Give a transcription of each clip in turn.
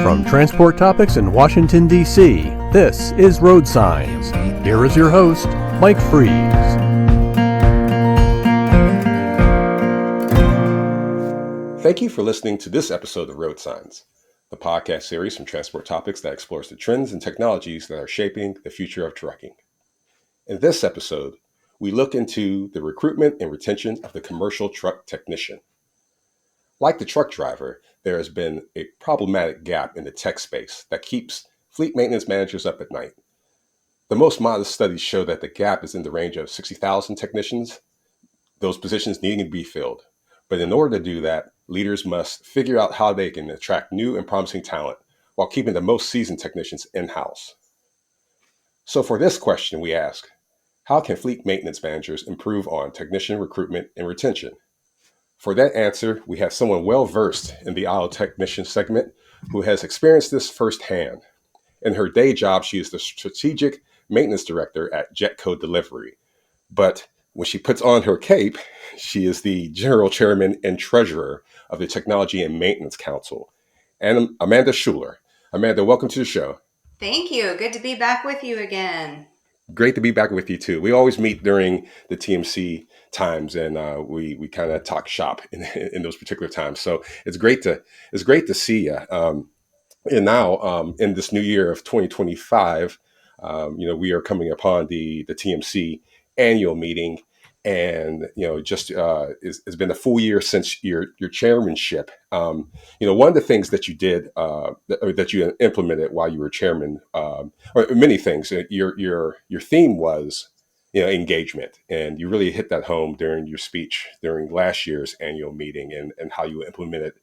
From Transport Topics in Washington, D.C., this is Road Signs. Here is your host, Mike Fries. Thank you for listening to this episode of Road Signs, the podcast series from Transport Topics that explores the trends and technologies that are shaping the future of trucking. In this episode, we look into the recruitment and retention of the commercial truck technician. Like the truck driver, there has been a problematic gap in the tech space that keeps fleet maintenance managers up at night. The most modest studies show that the gap is in the range of 60,000 technicians, those positions needing to be filled. But in order to do that, leaders must figure out how they can attract new and promising talent while keeping the most seasoned technicians in-house. So for this question, we ask, how can fleet maintenance managers improve on technician recruitment and retention? For that answer, we have someone well-versed in the aisle technician segment who has experienced this firsthand. In her day job, she is the strategic maintenance director at Jetco Delivery. But when she puts on her cape, she is the general chairman and treasurer of the Technology and Maintenance Council. And Amanda Schuier. Amanda, welcome to the show. Thank you. Good to be back with you again. Great to be back with you too. We always meet during the TMC times, and we kind of talk shop in those particular times. So it's great to see you. And now in this new year of 2025, we are coming upon the TMC annual meeting, and it's been a full year since your chairmanship. One of the things that you did that you implemented while you were chairman, or many things. Your theme was engagement, and you really hit that home during your speech during last year's annual meeting, and how you implemented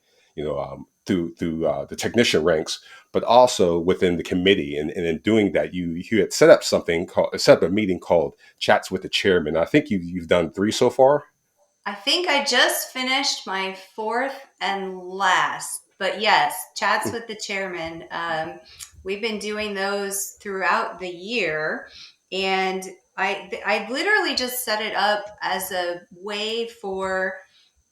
through the technician ranks, but also within the committee. And in doing that, you had set up a meeting called Chats with the Chairman. I think you've done 3 so far. I think I just finished my 4th and last, but yes, Chats with the Chairman. We've been doing those throughout the year, and I literally just set it up as a way for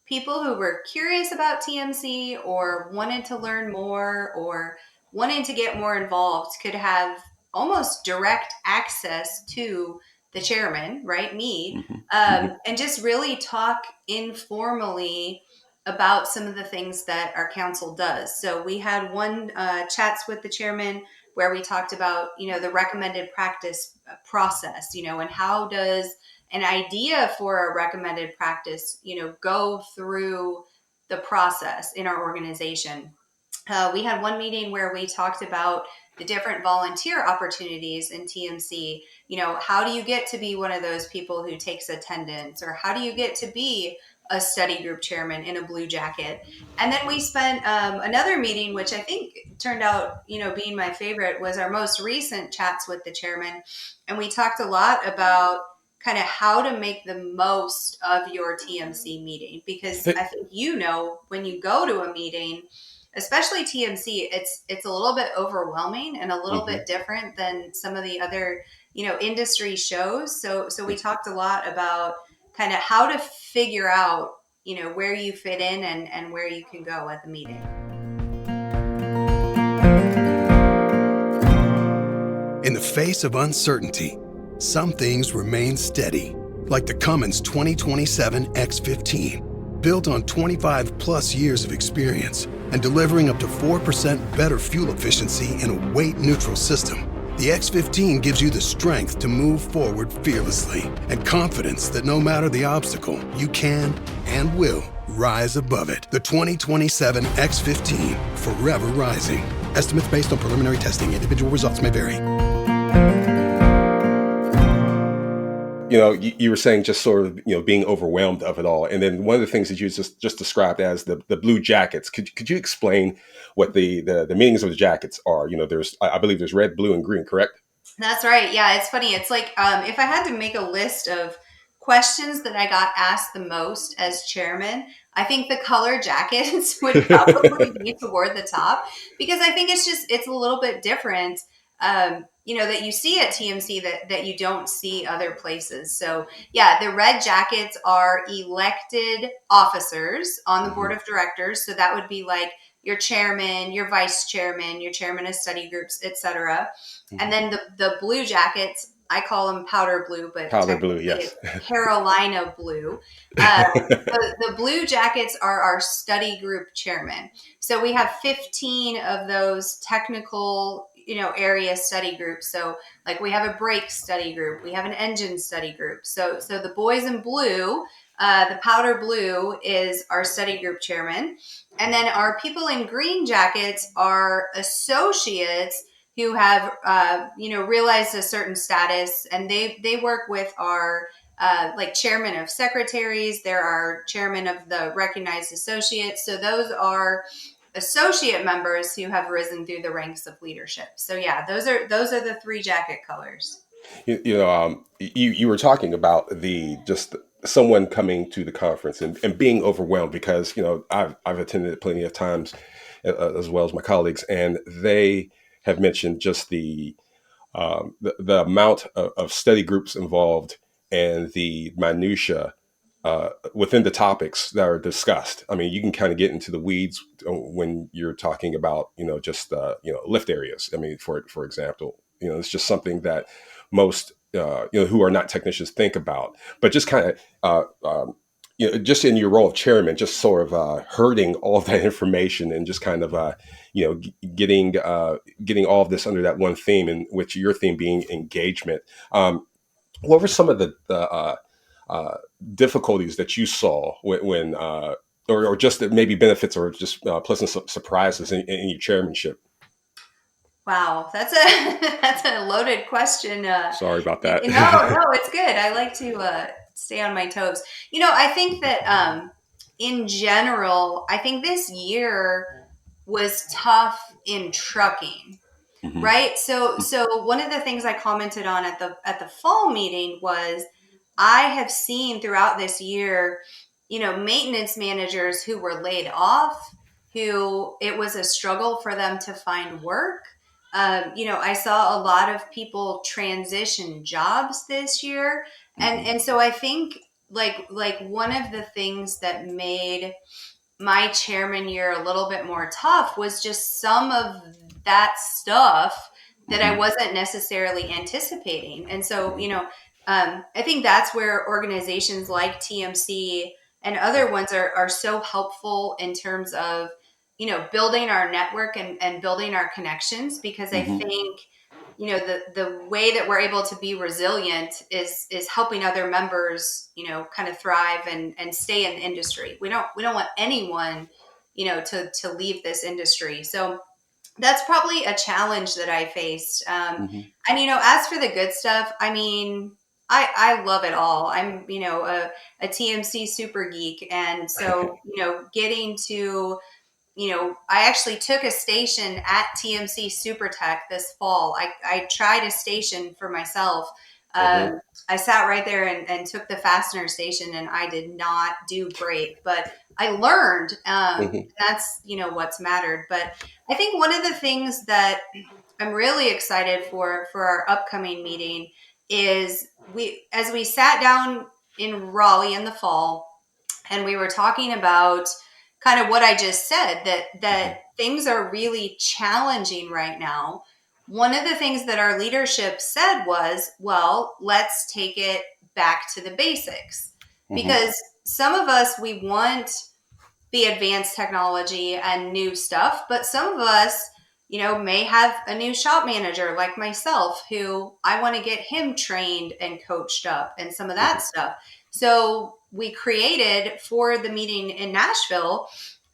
people who were curious about TMC or wanted to learn more or wanted to get more involved could have almost direct access to the chairman, right? Me, and just really talk informally about some of the things that our council does. So we had one chats with the chairman where we talked about, the recommended practice process, and how does an idea for a recommended practice, go through the process in our organization. We had one meeting where we talked about the different volunteer opportunities in TMC. How do you get to be one of those people who takes attendance, or how do you get to be a study group chairman in a blue jacket? And then we spent another meeting, which I think turned out, being my favorite, was our most recent chats with the chairman. And we talked a lot about kind of how to make the most of your TMC meeting, because I think, when you go to a meeting, especially TMC, it's a little bit overwhelming and a little bit different than some of the other, industry shows. So we talked a lot about kind of how to figure out, where you fit in and where you can go at the meeting. In the face of uncertainty, some things remain steady, like the Cummins 2027 X15, built on 25 plus years of experience and delivering up to 4% better fuel efficiency in a weight-neutral system. The X15 gives you the strength to move forward fearlessly and confidence that no matter the obstacle, you can and will rise above it. The 2027 X15, forever rising. Estimates based on preliminary testing. Individual results may vary. You were saying just sort of, being overwhelmed of it all. And then one of the things that you just described as the blue jackets, could you explain what the meanings of the jackets are? I believe there's red, blue, and green, correct? That's right. Yeah, it's funny. It's like if I had to make a list of questions that I got asked the most as chairman, I think the color jackets would probably be toward the top, because I think it's a little bit different. that you see at TMC that you don't see other places. So yeah, the red jackets are elected officers on the board of directors. So that would be like your chairman, your vice chairman, your chairman of study groups, etc. And then the blue jackets, I call them powder blue, but Powder blue, technically yes. it's Carolina blue. The blue jackets are our study group chairman. So we have 15 of those technical, area study groups. So like we have a brake study group, we have an engine study group. So the boys in blue, the powder blue is our study group chairman. And then our people in green jackets are associates who have, realized a certain status, and they work with our like chairman of secretaries. There are chairman of the recognized associates. So those are associate members who have risen through the ranks of leadership. So yeah, those are the three jacket colors. You were talking about just someone coming to the conference and being overwhelmed because I've attended it plenty of times, as well as my colleagues, and they have mentioned just the amount of study groups involved and the minutia within the topics that are discussed. I mean, you can kind of get into the weeds when you're talking about, just, lift areas. I mean, for example, it's just something that most, who are not technicians think about, but just kind of, just in your role of chairman, just sort of herding all of that information and just kind of, getting all of this under that one theme, and which your theme being engagement. What were some of the difficulties that you saw when or just maybe benefits or just pleasant surprises in your chairmanship? Wow, that's a that's a loaded question. Sorry about that. No, it's good. I like to stay on my toes. I think that in general, I think this year was tough in trucking. Hmm. Right. So one of the things I commented on at the fall meeting was I have seen throughout this year, maintenance managers who were laid off, who it was a struggle for them to find work. I saw a lot of people transition jobs this year. And so I think like one of the things that made my chairman year a little bit more tough was just some of that stuff that I Hmm. wasn't necessarily anticipating. And so, I think that's where organizations like TMC and other ones are so helpful in terms of, building our network and building our connections, because I Hmm. think, the way that we're able to be resilient is helping other members, kind of thrive and stay in the industry. We don't want anyone, to leave this industry. So that's probably a challenge that I faced. Hmm. And as for the good stuff, I mean, I love it all. I'm, a TMC super geek, and so getting to I actually took a station at TMC Super Tech this fall. I tried a station for myself. Hmm. I sat right there and took the fastener station, and I did not do great, but I learned. Hmm. That's, what's mattered. But I think one of the things that I'm really excited for our upcoming meeting is as we sat down in Raleigh in the fall, and we were talking about kind of what I just said, that things are really challenging right now. One of the things that our leadership said was, well, let's take it back to the basics, Hmm. because some of us, we want the advanced technology and new stuff, but some of us, may have a new shop manager like myself, who I want to get him trained and coached up and some of that stuff. So we created, for the meeting in Nashville,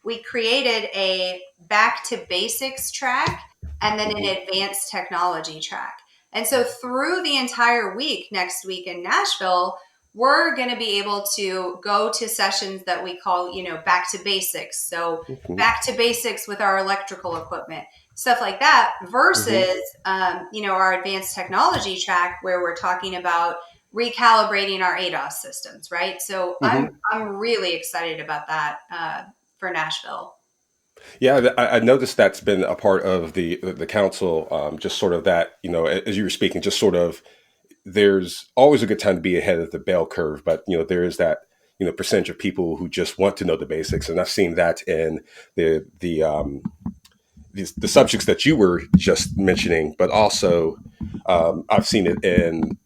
we created a back to basics track and then an Hmm. advanced technology track. And so through the entire week, next week in Nashville, we're going to be able to go to sessions that we call, back to basics. So Hmm. back to basics with our electrical equipment, stuff like that, Hmm. versus, our advanced technology track, where we're talking about recalibrating our ADOS systems, right? So Hmm. I'm really excited about that for Nashville. Yeah, I noticed that's been a part of the council. Just sort of that, as you were speaking, just sort of there's always a good time to be ahead of the bell curve, but there is that percentage of people who just want to know the basics, and I've seen that in the subjects that you were just mentioning, but also I've seen it in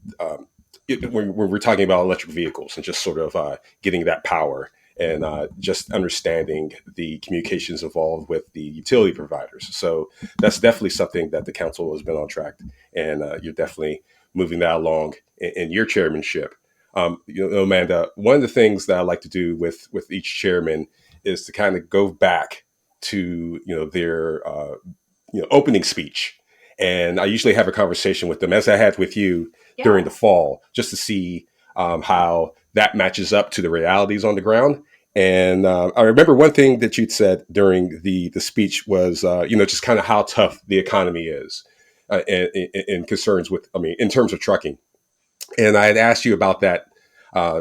when we're talking about electric vehicles and just sort of getting that power and just understanding the communications involved with the utility providers. So that's definitely something that the council has been on track, and you're definitely moving that along in your chairmanship. Amanda, one of the things that I like to do with each chairman is to kind of go back to their opening speech, and I usually have a conversation with them, as I had with you Yeah. during the fall, just to see how that matches up to the realities on the ground. And I remember one thing that you'd said during the speech was, just kind of how tough the economy is, and concerns with, in terms of trucking. And I had asked you about that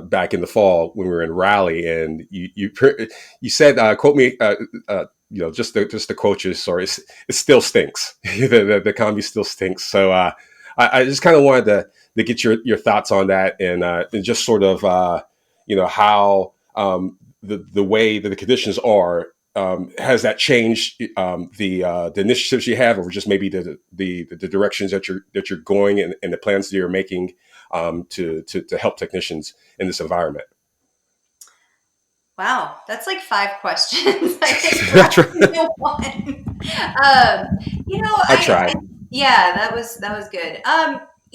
back in the fall when we were in Raleigh, and you said, quote me, just the quote you, sorry, it still stinks. The economy still stinks. So I just kind of wanted to get your thoughts on that, and just sort of how the way that the conditions are. Has that changed the initiatives you have, or just maybe the directions that you're going, and the plans that you're making to help technicians in this environment? Wow, that's like 5 questions. I think That's wrapped right. into one. Um, I tried. yeah, that was good.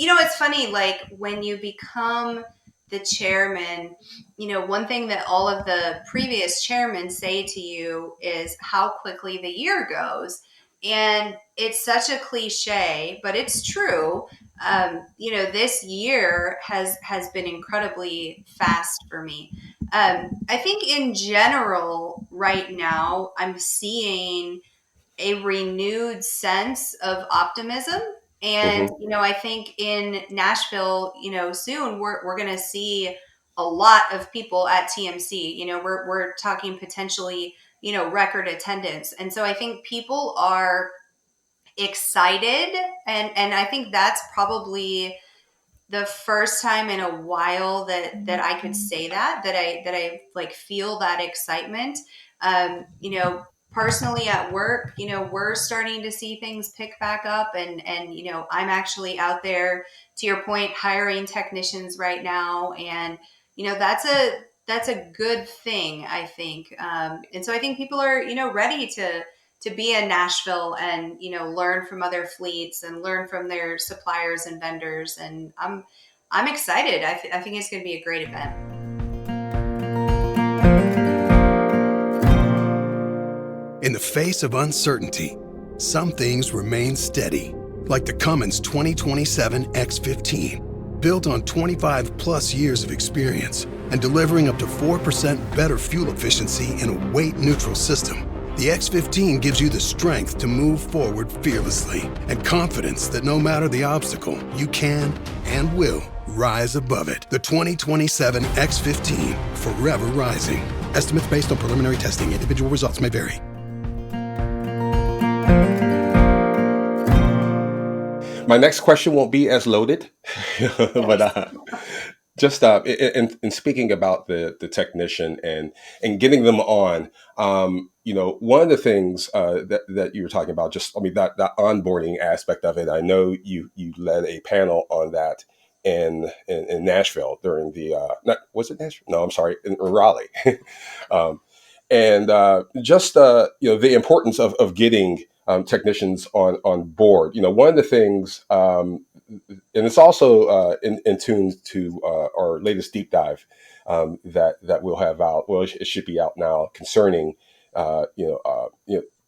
It's funny, like when you become the chairman, one thing that all of the previous chairmen say to you is how quickly the year goes. And it's such a cliche, but it's true. This year has been incredibly fast for me. I think in general, right now, I'm seeing a renewed sense of optimism. And, Hmm. I think in Nashville, soon we're going to see a lot of people at TMC. We're talking potentially, record attendance. And so I think people are excited. And I think that's probably the first time in a while that I could say that I like feel that excitement. Personally at work, we're starting to see things pick back up, and I'm actually out there, to your point, hiring technicians right now, and that's a good thing, I think. And so I think people are ready to be in Nashville and learn from other fleets and learn from their suppliers and vendors, and I'm excited. I think it's going to be a great event. In the face of uncertainty, some things remain steady, like the Cummins 2027 X15. Built on 25 plus years of experience and delivering up to 4% better fuel efficiency in a weight-neutral system, the X15 gives you the strength to move forward fearlessly and confidence that no matter the obstacle, you can and will rise above it. The 2027 X15, forever rising. Estimates based on preliminary testing. Individual results may vary. My next question won't be as loaded, but Yes. just in speaking about the technician and getting them on, one of the things that you were talking about, just that onboarding aspect of it. I know you led a panel on that in Nashville during the not was it Nashville? No, I'm sorry, in Raleigh. um, and just the importance of getting technicians on board. One of the things, and it's also in tune to our latest deep dive that we'll have out. Well, it should be out now, concerning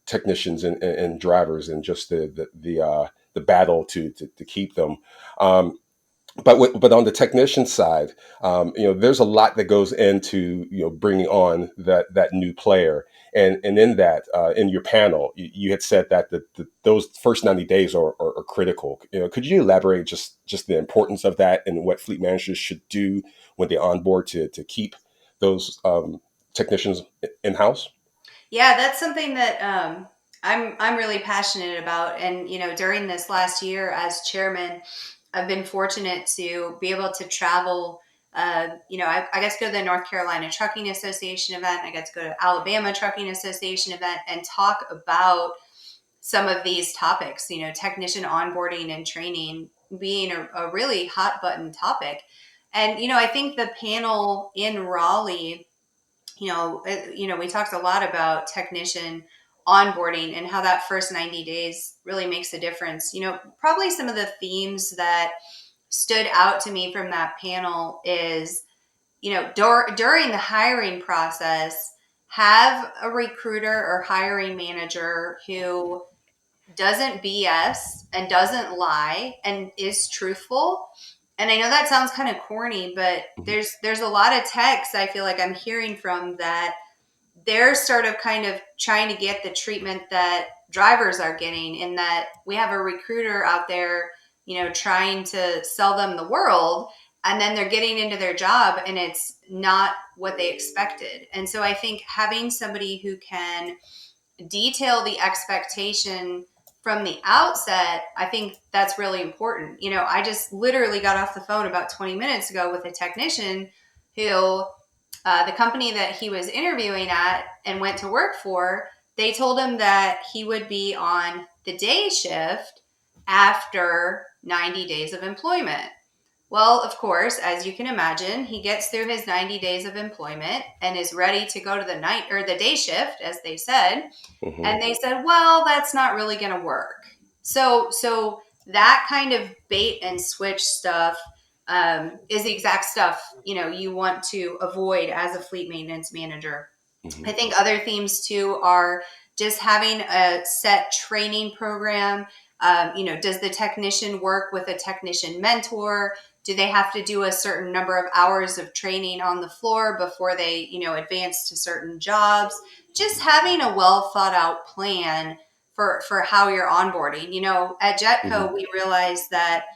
technicians and drivers, and just the battle to keep them. Um, but on the technician side, there's a lot that goes into bringing on that new player, and in that in your panel, you had said that those first 90 days are critical. Could you elaborate just the importance of that and what fleet managers should do when they onboard to keep those technicians in house? Yeah, that's something that I'm really passionate about. And during this last year as chairman, I've been fortunate to be able to travel. I got to go to the North Carolina Trucking Association event. I got to go to Alabama Trucking Association event and talk about some of these topics. Technician onboarding and training being a really hot button topic. And I think the panel in Raleigh, we talked a lot about technician onboarding and how that first 90 days really makes a difference. Probably some of the themes that stood out to me from that panel is, during the hiring process, have a recruiter or hiring manager who doesn't BS and doesn't lie and is truthful. And I know that sounds kind of corny, but Mhm. there's a lot of texts I feel like I'm hearing from that they're sort of kind of trying to get the treatment that drivers are getting, in that we have a recruiter out there, trying to sell them the world, and then they're getting into their job and it's not what they expected. And so I think having somebody who can detail the expectation from the outset, I think that's really important. I just literally got off the phone about 20 minutes ago with a technician who, the company that he was interviewing at and went to work for, they told him that he would be on the day shift after 90 days of employment. Well, of course, as you can imagine, he gets through his 90 days of employment and is ready to go to the night or the day shift, as they said. Mhm. And they said, well, that's not really going to work. So that kind of bait and switch stuff is the exact stuff, you want to avoid as a fleet maintenance manager. I Mhm. think other themes too are just having a set training program. Does the technician work with a technician mentor? Do they have to do a certain number of hours of training on the floor before they, advance to certain jobs? Just having a well thought out plan for how you're onboarding. At Jetco, Mhm. we realized that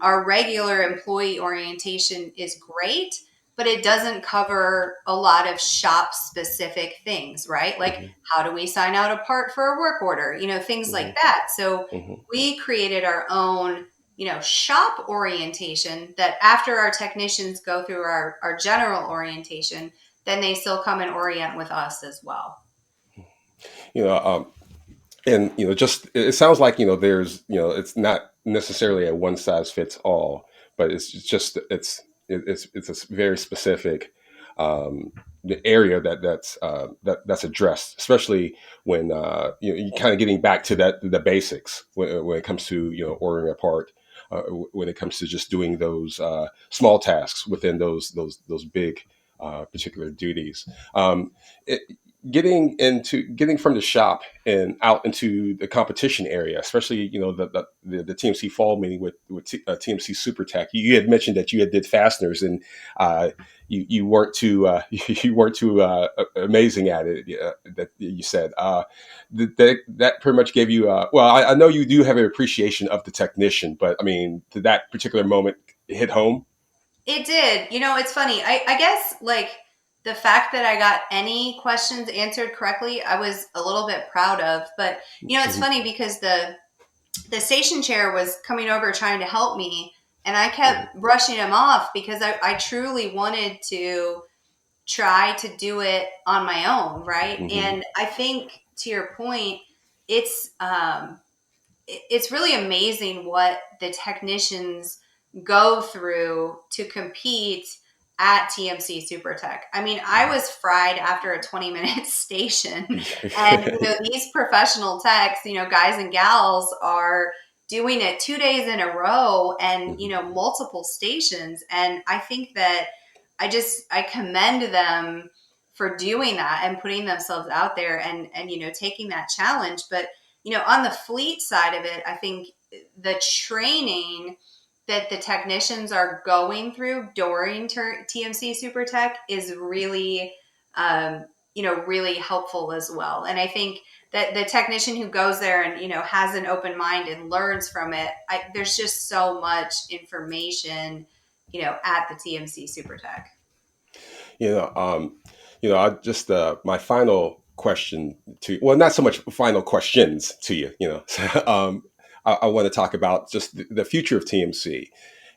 our regular employee orientation is great, but it doesn't cover a lot of shop specific things, right? Like, Mhm. how do we sign out a part for a work order? Things like Mhm. that. So Mhm. we created our own, shop orientation that after our technicians go through our general orientation, then they still come and orient with us as well. You know, and just it sounds like there's it's not necessarily a one size fits all, but it's a very specific the area that's addressed, especially when you kind of getting back to the basics when it comes to ordering a part, when it comes to just doing those small tasks within those big particular duties. Um, it, getting from the shop and out into the competition area, especially the TMC fall meeting with TMC Super Tech. You had mentioned that you had did fasteners, and you weren't too you weren't too amazing at it. That you said that pretty much gave you. Well, I know you do have an appreciation of the technician, but I mean, did that particular moment hit home? It did. It's funny. I guess like the fact that I got any questions answered correctly, I was a little bit proud of. But it's Hmm. funny because the station chair was coming over trying to help me, and I kept Hmm. brushing him off because I truly wanted to try to do it on my own, right? Hmm. And I think to your point, it's it's really amazing what the technicians go through to compete at TMC SuperTech. I mean, I was fried after a 20-minute station. And, these professional techs, guys and gals are doing it 2 days in a row and, Hmm. multiple stations. And I think that I commend them for doing that and putting themselves out there and, taking that challenge. But on the fleet side of it, I think the training that the technicians are going through during TMC Super Tech is really, really helpful as well. And I think that the technician who goes there and, has an open mind and learns from it, there's just so much information, at the TMC Super Tech. You know, um, I just my final question well, not so much final questions to you, I want to talk about just the future of TMC.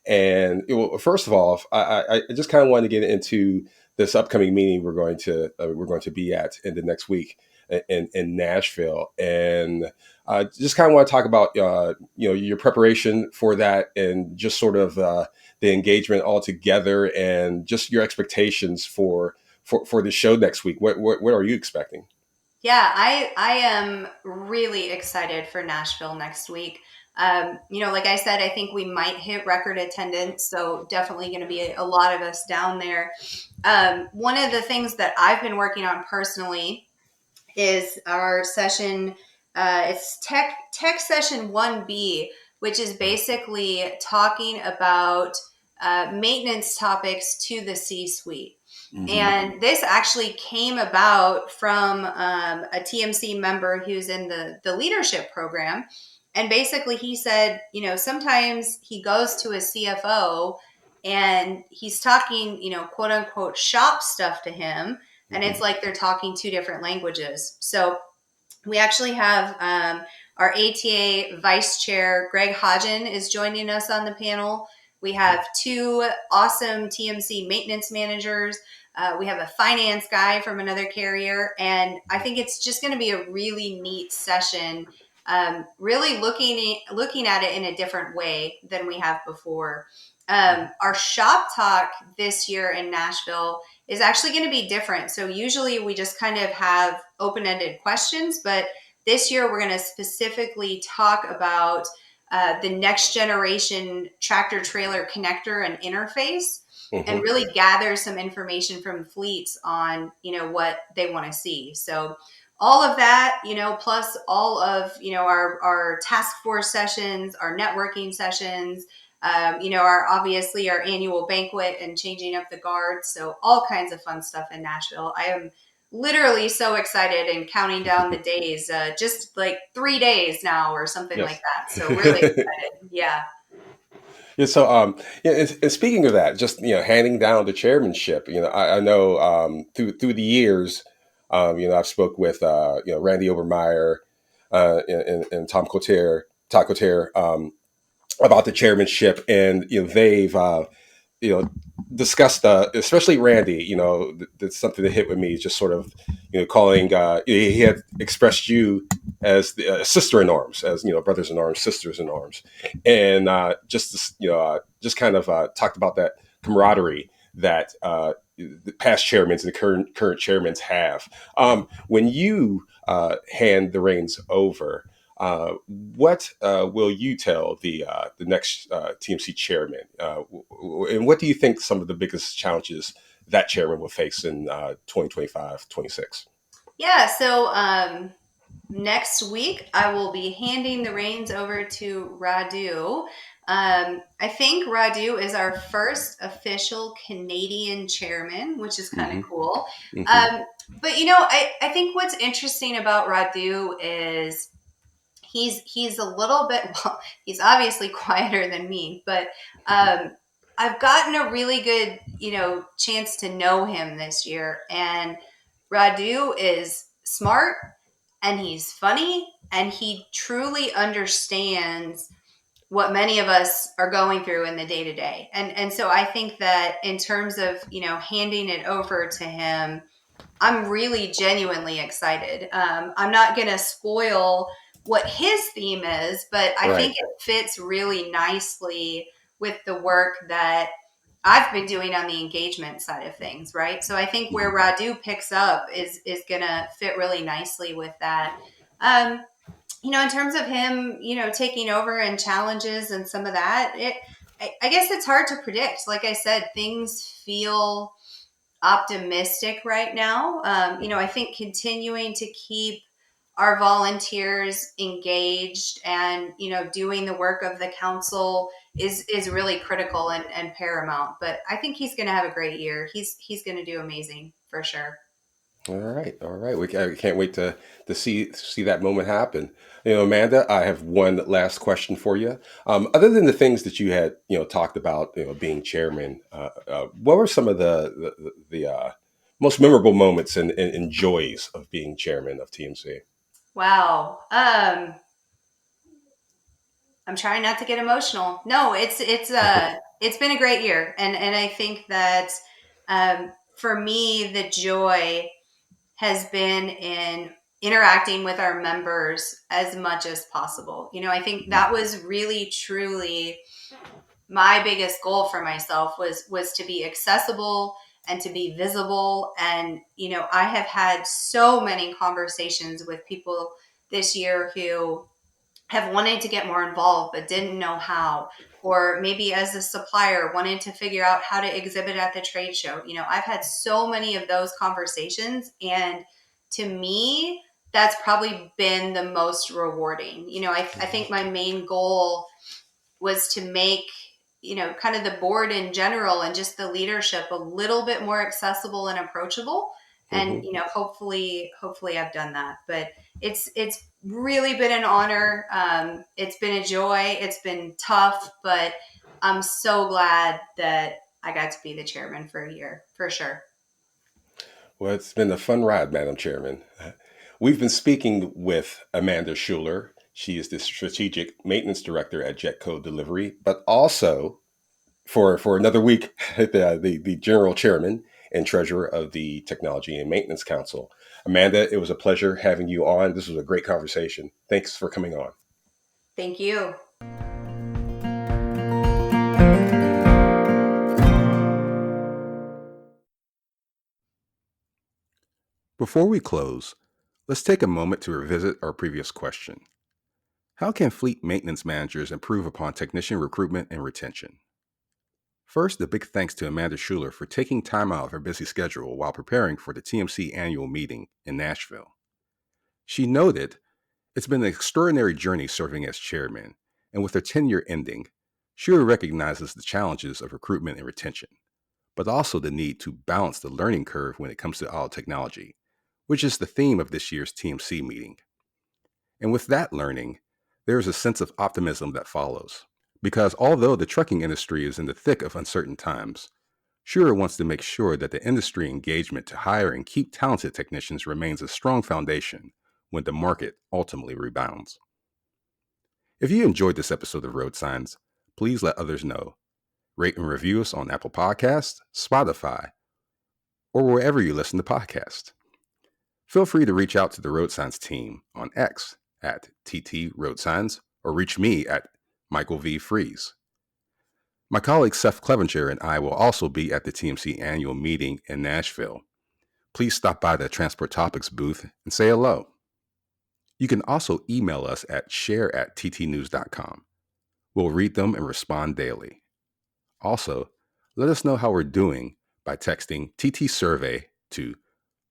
And first of all, I just kind of want to get into this upcoming meeting we're going to be at in the next week in Nashville, and just kind of want to talk about your preparation for that, and just sort of the engagement altogether, and just your expectations for the show next week. What are you expecting? Yeah, I am really excited for Nashville next week. Like I said, I think we might hit record attendance, so definitely going to be a lot of us down there. One of the things that I've been working on personally is our session. It's tech session 1B, which is basically talking about maintenance topics to the C-suite. Mm-hmm. And this actually came about from a TMC member who's in the leadership program. And basically he said, sometimes he goes to a CFO and he's talking, quote unquote, shop stuff to him. And it's like they're talking two different languages. So we actually have our ATA Vice Chair, Greg Hodgen, is joining us on the panel. We have two awesome TMC maintenance managers. We have a finance guy from another carrier. And I think it's just going to be a really neat session, really looking at it in a different way than we have before. Our shop talk this year in Nashville is actually going to be different. So usually we just kind of have open-ended questions, but this year we're going to specifically talk about the next generation tractor trailer connector and interface, and really gather some information from fleets on, what they want to see. So all of that, plus all of, our task force sessions, our networking sessions, obviously our annual banquet and changing up the guards. So all kinds of fun stuff in Nashville. I am literally so excited and counting down the days, just like 3 days now or something like that. So really excited. Yeah. Yeah. So, and speaking of that, just handing down the chairmanship. I know through the years, I've spoke with Randy Obermeyer and Todd Cotere, about the chairmanship, and they've discussed, especially Randy. That's something that hit with me. Just sort of calling. He had expressed you as the sister in arms, as brothers in arms, sisters in arms, and just kind of talked about that camaraderie that the past chairmen and the current chairmen have. When you hand the reins over, what will you tell the next TMC chairman, and what do you think some of the biggest challenges that chairman will face in 2025, 26? Yeah. So next week I will be handing the reins over to Radu. I think Radu is our first official Canadian chairman, which is kind of cool. But I think what's interesting about Radu is he's a little bit, well, he's obviously quieter than me, but I've gotten a really good chance to know him this year, and Radu is smart and he's funny and he truly understands what many of us are going through in the day to day. And so I think that in terms of handing it over to him, I'm really genuinely excited. I'm not going to spoil what his theme is, but I think it fits really nicely with the work that I've been doing on the engagement side of things, right? So I think where Radu picks up is going to fit really nicely with that. In terms of him, taking over and challenges and some of that, I guess it's hard to predict. Like I said, things feel optimistic right now. I think continuing to keep our volunteers engaged and doing the work of the council is really critical and paramount. But I think he's going to have a great year. He's going to do amazing for sure. All right, all right. We can't wait to see that moment happen. Amanda, I have one last question for you. Other than the things that you had talked about, being chairman, what were some of the most memorable moments and joys of being chairman of TMC? Wow. I'm trying not to get emotional. No, it's been a great year, and I think that for me the joy has been in interacting with our members as much as possible. I think that was really truly my biggest goal for myself was to be accessible and to be visible. And I have had so many conversations with people this year who have wanted to get more involved but didn't know how, or maybe as a supplier wanted to figure out how to exhibit at the trade show. I've had so many of those conversations, and to me that's probably been the most rewarding. I think my main goal was to make kind of the board in general and just the leadership a little bit more accessible and approachable. And hopefully I've done that. But it's really been an honor. It's been a joy. It's been tough, but I'm so glad that I got to be the chairman for a year, for sure. Well, it's been a fun ride, Madam Chairman. We've been speaking with Amanda Schuier. She is the Strategic Maintenance Director at Jetco Delivery, but also for another week, the General Chairman and Treasurer of the Technology and Maintenance Council. Amanda, it was a pleasure having you on. This was a great conversation. Thanks for coming on. Thank you. Before we close, let's take a moment to revisit our previous question. How can fleet maintenance managers improve upon technician recruitment and retention? First, a big thanks to Amanda Schuier for taking time out of her busy schedule while preparing for the TMC annual meeting in Nashville. She noted, "It's been an extraordinary journey serving as chairman, and with her tenure ending, Schuier recognizes the challenges of recruitment and retention, but also the need to balance the learning curve when it comes to auto technology, which is the theme of this year's TMC meeting. And with that learning, there is a sense of optimism that follows. Because although the trucking industry is in the thick of uncertain times, Schuier wants to make sure that the industry engagement to hire and keep talented technicians remains a strong foundation when the market ultimately rebounds." If you enjoyed this episode of Road Signs, please let others know. Rate and review us on Apple Podcasts, Spotify, or wherever you listen to podcasts. Feel free to reach out to the Road Signs team on X at TT Road Signs or reach me at Michael V. Freeze. My colleague Seth Clevenger and I will also be at the TMC annual meeting in Nashville. Please stop by the Transport Topics booth and say hello. You can also email us at share@ttnews.com. We'll read them and respond daily. Also, let us know how we're doing by texting TT Survey to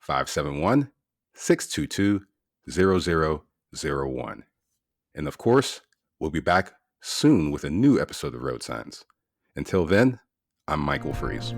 571-622-0001. And of course, we'll be back soon with a new episode of Road Signs. Until then, I'm Michael Freeze.